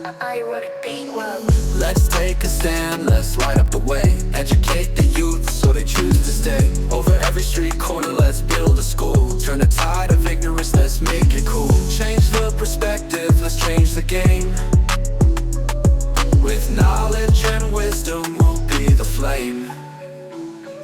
I would be well. Let's take a stand, let's light up the way. Educate the youth so they choose to stay. Over every street corner, let's build a school. Turn the tide of ignorance, let's make it cool. Change the perspective, let's change the game. With knowledge and wisdom, we'll be the flame.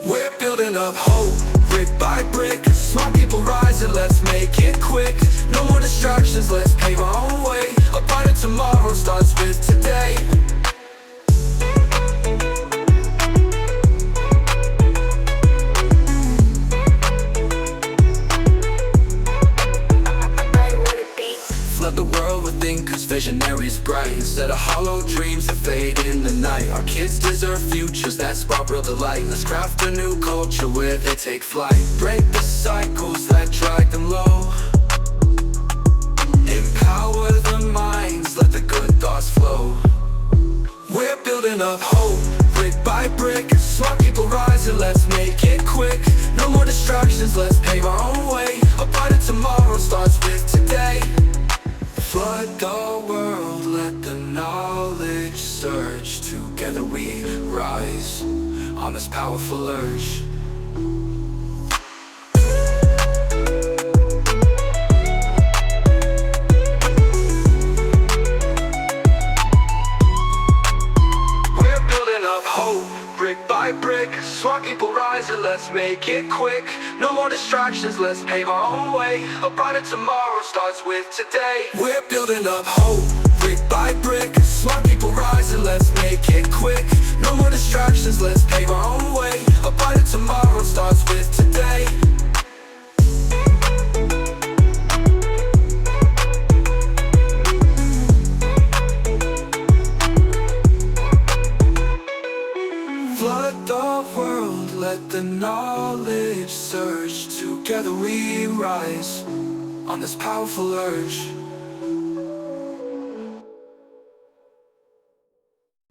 We're building up hope, brick by brick. Smart people rising, let's make it quick. No more distractions, let's pave our own way. A brighter tomorrow starts with today. Flood the world with thinkers, visionaries bright. Instead of hollow dreams that fade in the night. Our kids deserve futures that spark real delight. Let's craft a new culture where they take flight. Break the cycles that drag them low. Empower the minds, let the good thoughts flow. We're building up hope, brick by brick. Smart people rising, let's make it quick. No more distractions, let's pave our own way. A brighter tomorrow starts with today. Flood the world, let the knowledge surge. Together we rise on this powerful urge. We're building up hope, brick by brick. Smart people rising, let's make it quick. No more distractions, let's pave our own way. A brighter tomorrow starts with today. We're building up hope, brick by brick. Smart people rising, let's make it quick. No more distractions, let's pave our own way. A brighter tomorrow starts with today. Flood the world, let the knowledge surge. Together we rise on this powerful urge.